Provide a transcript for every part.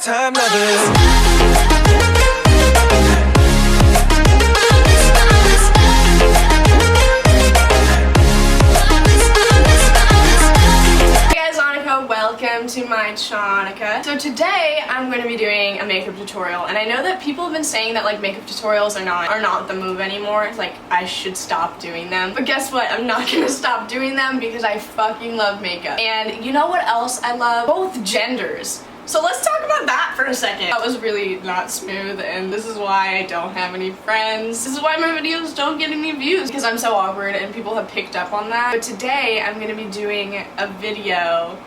part-time lovers. Welcome to my Chonica. So today I'm going to be doing a makeup tutorial, and I know that people have been saying that like makeup tutorials are not the move anymore. Like I should stop doing them. But guess what? I'm not gonna stop doing them because I fucking love makeup. And you know what else I love? Both genders. So let's talk about that for a second. That was really not smooth, and this is why I don't have any friends. This is why my videos don't get any views, because I'm so awkward and people have picked up on that. But today I'm gonna be doing a video.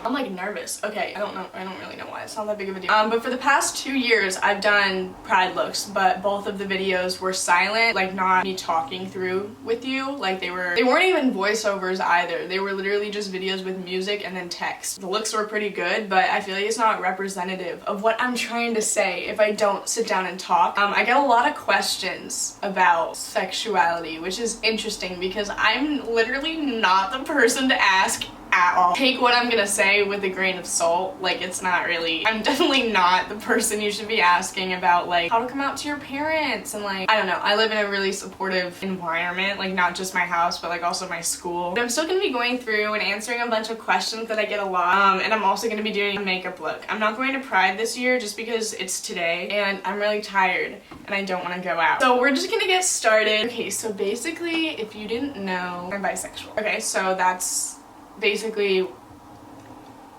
I'm like nervous. Okay, I don't really know why. It's not that big of a deal. But for the past 2 years, I've done Pride looks, but both of the videos were silent, like not me talking through with you. Like they weren't even voiceovers either. They were literally just videos with music and then text. The looks were pretty good, but I feel like it's not representative of what I'm trying to say if I don't sit down and talk. I get a lot of questions about sexuality, which is interesting because I'm literally not the person to ask at all. Take what I'm gonna say with a grain of salt. Like it's not really, I'm definitely not the person you should be asking about like how to come out to your parents and like, I don't know. I live in a really supportive environment, like not just my house but like also my school. But I'm still gonna be going through and answering a bunch of questions that I get a lot, and I'm also gonna be doing a makeup look. I'm not going to Pride this year just because it's today and I'm really tired and I don't want to go out. So we're just gonna get started. Okay, so basically if you didn't know, I'm bisexual. Okay, so that's basically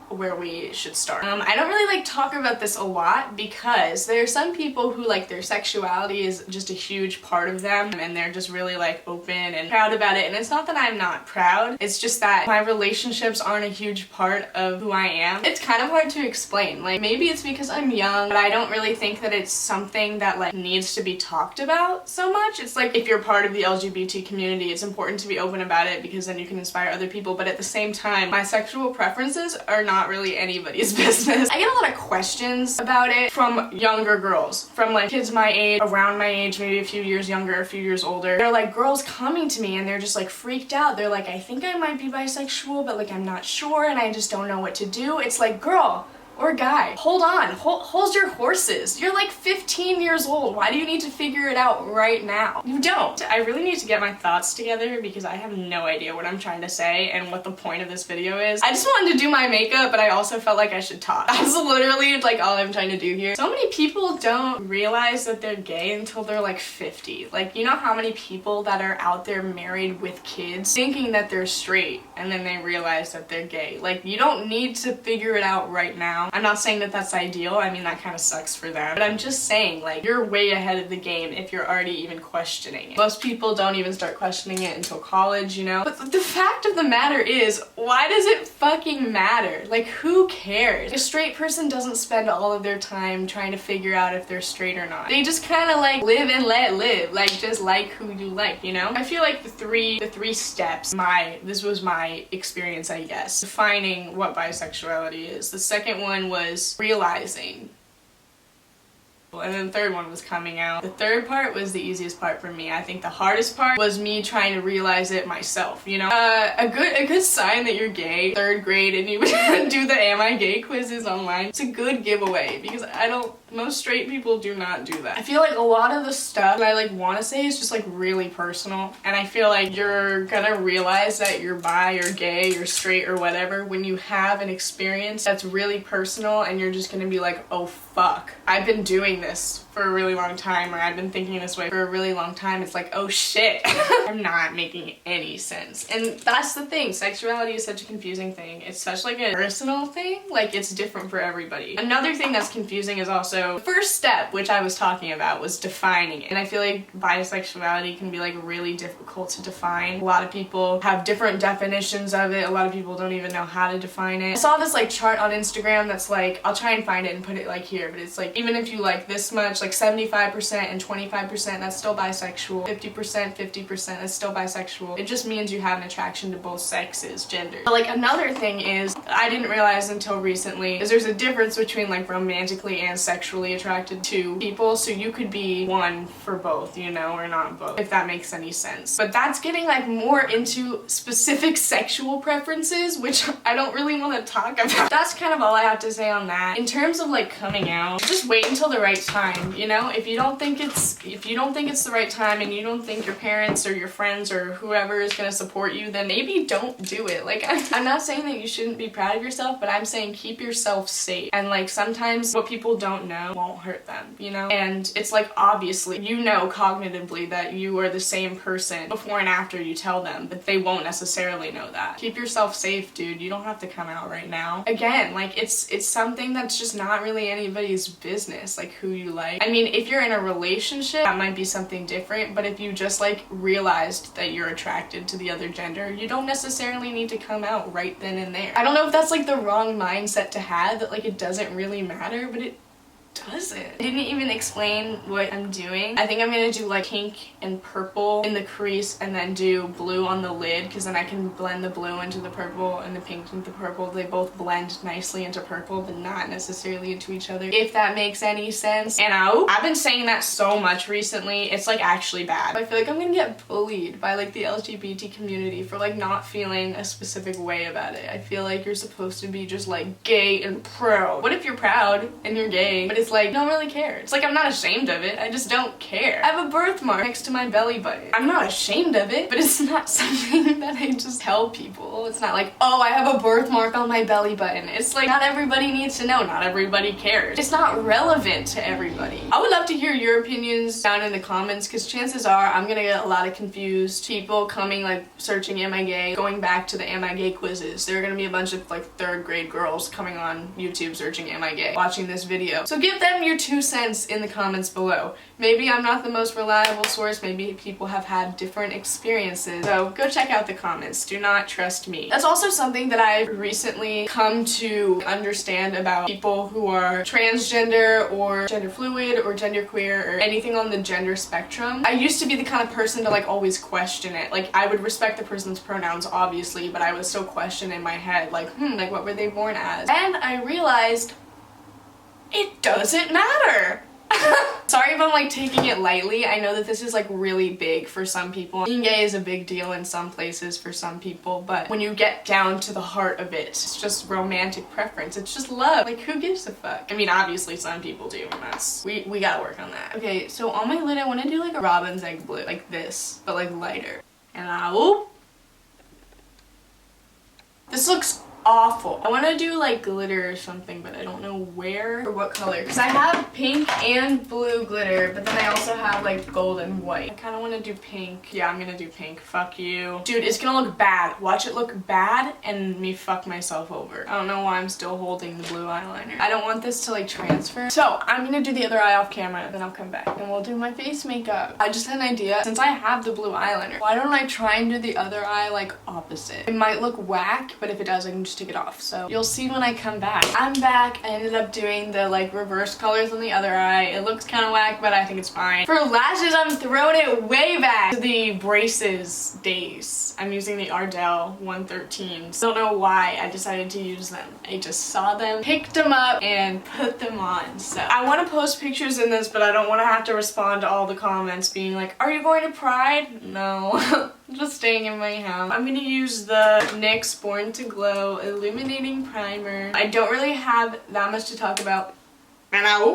where we should start. I don't really like talk about this a lot because there are some people who like their sexuality is just a huge part of them and they're just really like open and proud about it, and it's not that I'm not proud, it's just that my relationships aren't a huge part of who I am. It's kind of hard to explain. Like maybe it's because I'm young, but I don't really think that it's something that like needs to be talked about so much. It's like if you're part of the LGBT community, it's important to be open about it because then you can inspire other people, but at the same time my sexual preferences are not really anybody's business. I get a lot of questions about it from younger girls, from like kids my age, around my age, maybe a few years younger, a few years older. They're like girls coming to me and they're just like freaked out. They're like, I think I might be bisexual, but like I'm not sure and I just don't know what to do. It's like, girl or guy, hold on, hold your horses. You're like 15 years old. Why do you need to figure it out right now? You don't. I really need to get my thoughts together because I have no idea what I'm trying to say and what the point of this video is. I just wanted to do my makeup, but I also felt like I should talk. That's literally like all I'm trying to do here. So many people don't realize that they're gay until they're like 50. Like, you know how many people that are out there married with kids thinking that they're straight and then they realize that they're gay. Like, you don't need to figure it out right now. I'm not saying that that's ideal. I mean, that kind of sucks for them. But I'm just saying, like, you're way ahead of the game if you're already even questioning it. Most people don't even start questioning it until college, you know? But the fact of the matter is, why does it fucking matter? Like, who cares? A straight person doesn't spend all of their time trying to figure out if they're straight or not. They just kind of like live and let live. Like, just like who you like, you know? I feel like the three steps, this was my experience, I guess, defining what bisexuality is. The second one was realizing, and then the third one was coming out. The third part was the easiest part for me. I think the hardest part was me trying to realize it myself, you know? A good sign that you're gay, 3rd grade, and you do the Am I Gay quizzes online. It's a good giveaway because most straight people do not do that. I feel like a lot of the stuff that I like want to say is just like really personal, and I feel like you're gonna realize that you're bi or gay or straight or whatever when you have an experience that's really personal and you're just gonna be like, oh fuck, I've been doing this for a really long time, or I've been thinking this way for a really long time. It's like, oh shit, I'm not making any sense. And that's the thing, sexuality is such a confusing thing. It's such like a personal thing, like it's different for everybody. Another thing that's confusing is also the first step, which I was talking about, was defining it. And I feel like bisexuality can be like really difficult to define. A lot of people have different definitions of it. A lot of people don't even know how to define it. I saw this like chart on Instagram that's like, I'll try and find it and put it like here, but it's like even if you like this much, like 75% and 25%, that's still bisexual. 50%, that's still bisexual. It just means you have an attraction to both sexes, gender. But like another thing is I didn't realize until recently is there's a difference between like romantically and sexually attracted to people, so you could be one for both, you know, or not both, if that makes any sense. But that's getting like more into specific sexual preferences, which I don't really want to talk about. That's kind of all I have to say on that. In terms of like coming out, just wait until the right time, you know? If you don't think it's the right time and you don't think your parents or your friends or whoever is going to support you, then maybe don't do it. Like, I'm not saying that you shouldn't be proud of yourself, but I'm saying keep yourself safe. And like sometimes what people don't know won't hurt them, you know? And it's like obviously you know cognitively that you are the same person before and after you tell them, but they won't necessarily know that. Keep yourself safe, dude. You don't have to come out right now. Again, like it's something that's just not really anybody's business, like who you like. I mean, if you're in a relationship, that might be something different, but if you just like realized that you're attracted to the other gender, you don't necessarily need to come out right then and there. I don't know if that's like the wrong mindset to have, that like it doesn't really matter, but it doesn't. I didn't even explain what I'm doing. I think I'm gonna do like pink and purple in the crease and then do blue on the lid, because then I can blend the blue into the purple and the pink into the purple. They both blend nicely into purple but not necessarily into each other, if that makes any sense. And I've been saying that so much recently, it's like actually bad. I feel like I'm gonna get bullied by like the LGBT community for like not feeling a specific way about it. I feel like you're supposed to be just like gay and proud. What if you're proud and you're gay, but it's like, don't really care. It's like I'm not ashamed of it, I just don't care. I have a birthmark next to my belly button. I'm not ashamed of it, but it's not something that I just tell people. It's not like, oh, I have a birthmark on my belly button. It's like, not everybody needs to know, not everybody cares. It's not relevant to everybody. I would love to hear your opinions down in the comments, because chances are I'm gonna get a lot of confused people coming, like searching am I gay, going back to the am I gay quizzes. There are gonna be a bunch of like 3rd grade girls coming on YouTube searching am I gay, watching this video. So give them your 2 cents in the comments below. Maybe I'm not the most reliable source, maybe people have had different experiences, so go check out the comments. Do not trust me. That's also something that I've recently come to understand about people who are transgender or gender fluid or genderqueer or anything on the gender spectrum. I used to be the kind of person to like always question it. Like I would respect the person's pronouns obviously, but I would still question in my head like, like what were they born as? And I realized it doesn't matter. Sorry if I'm like taking it lightly. I know that this is like really big for some people. Being gay is a big deal in some places for some people, but when you get down to the heart of it, it's just romantic preference. It's just love. Like who gives a fuck? I mean, obviously some people do, and that's, we gotta work on that. Okay, so on my lid I want to do like a robin's egg blue, like this, but like lighter. And this looks awful. I want to do like glitter or something, but I don't know where or what color, because I have pink and blue glitter, but then I also have like gold and white. I kind of want to do pink. Yeah, I'm gonna do pink. Fuck you. Dude, it's gonna look bad. Watch it look bad and me fuck myself over. I don't know why I'm still holding the blue eyeliner. I don't want this to like transfer. So I'm gonna do the other eye off camera, then I'll come back and we'll do my face makeup. I just had an idea. Since I have the blue eyeliner, why don't I try and do the other eye like opposite? It might look whack, but if it does, I can just take it off. So you'll see when I come back. I'm back. I ended up doing the like reverse colors on the other eye. It looks kind of whack, but I think it's fine. For lashes, I'm throwing it way back to the braces days. I'm using the Ardell 113s. Don't know why I decided to use them. I just saw them, picked them up, and put them on. So I want to post pictures in this, but I don't want to have to respond to all the comments being like, are you going to Pride? No. Just staying in my house. I'm gonna use the NYX Born to Glow Illuminating Primer. I don't really have that much to talk about.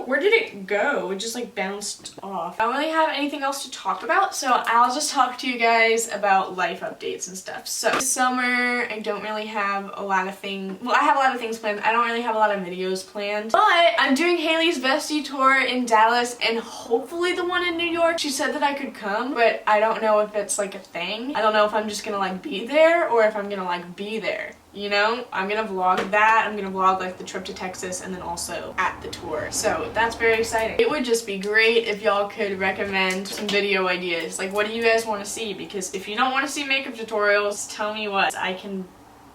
Where did it go? It just like bounced off. I don't really have anything else to talk about, so I'll just talk to you guys about life updates and stuff. So this summer, I don't really have a lot of things. Well, I have a lot of things planned. I don't really have a lot of videos planned, but I'm doing Haley's Bestie tour in Dallas and hopefully the one in New York. She said that I could come, but I don't know if it's like a thing. I don't know if I'm just gonna like be there or if I'm gonna like be there. You know, I'm gonna vlog that. I'm gonna vlog like the trip to Texas and then also at the tour. So that's very exciting. It would just be great if y'all could recommend some video ideas. Like, what do you guys want to see? Because if you don't want to see makeup tutorials, tell me what. I can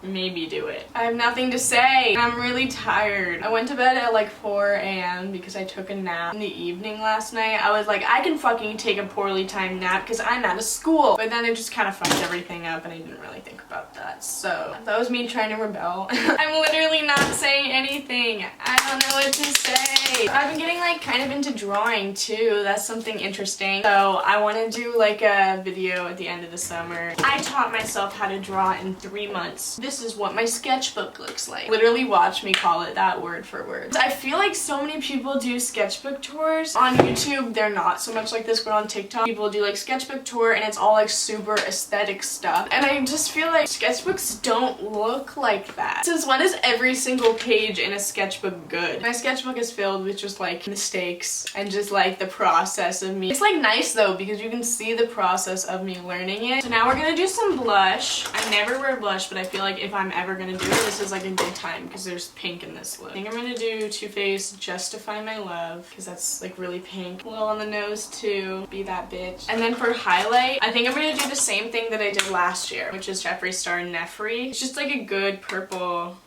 maybe do it. I have nothing to say, and I'm really tired. I went to bed at like 4 a.m. because I took a nap in the evening last night. I was like, I can fucking take a poorly timed nap because I'm out of school. But then it just kind of fucked everything up and I didn't really think about that. So that was me trying to rebel. I'm literally not saying anything. I don't know what to say. I've been getting like kind of into drawing too. That's something interesting. So I want to do like a video at the end of the summer. I taught myself how to draw in 3 months. This is what my sketchbook looks like. Literally watch me call it that word for word. I feel like so many people do sketchbook tours. On YouTube, they're not so much like this, but on TikTok, people do like sketchbook tour and it's all like super aesthetic stuff. And I just feel like sketchbooks don't look like that. Since when is every single page in a sketchbook good? My sketchbook is filled with just like mistakes and just like the process of me. It's like nice though because you can see the process of me learning it. So now we're gonna do some blush. I never wear blush, but I feel like if I'm ever gonna do it, this is like a good time because there's pink in this look. I think I'm gonna do Too Faced Justify My Love because that's like really pink. A little on the nose too. Be that bitch. And then for highlight, I think I'm gonna do the same thing that I did last year, which is Jeffree Star Nefri. It's just like a good purple.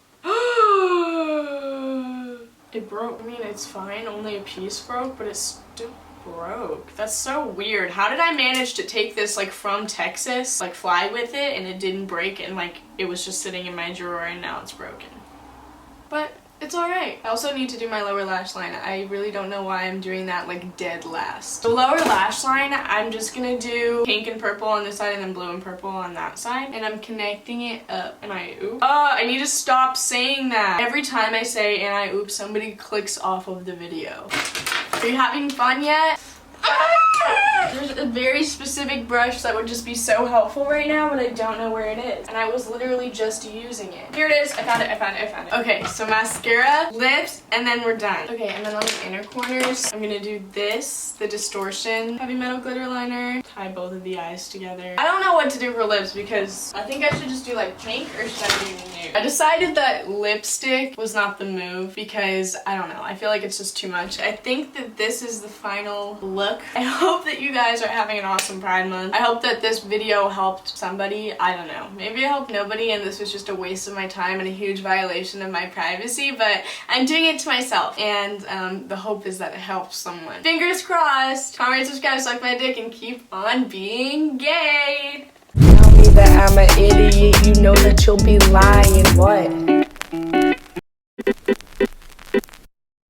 It broke. I mean, it's fine. Only a piece broke, but it's still broke. That's so weird. How did I manage to take this like from Texas, like fly with it, and it didn't break, and like it was just sitting in my drawer and now it's broken? But it's alright. I also need to do my lower lash line. I really don't know why I'm doing that like dead last. The lower lash line, I'm just gonna do pink and purple on this side and then blue and purple on that side. And I'm connecting it up. And I oop. I need to stop saying that. Every time I say and I oop, somebody clicks off of the video. Are you having fun yet? There's a very specific brush that would just be so helpful right now, but I don't know where it is. And I was literally just using it. Here it is. I found it. Okay, so mascara, lips, and then we're done. Okay, and then on the inner corners, I'm gonna do this, the Distortion Heavy Metal Glitter Liner. Tie both of the eyes together. I don't know what to do for lips because I think I should just do like pink or should I do nude? I decided that lipstick was not the move because I don't know. I feel like it's just too much. I think that this is the final look. I hope that you guys are having an awesome Pride Month. I hope that this video helped somebody. I don't know. Maybe it helped nobody and this was just a waste of my time and a huge violation of my privacy, but I'm doing it to myself and the hope is that it helps someone. Fingers crossed. Comment, subscribe, suck my dick, and keep on being gay. Tell me that I'm an idiot, you know that you'll be lying. What?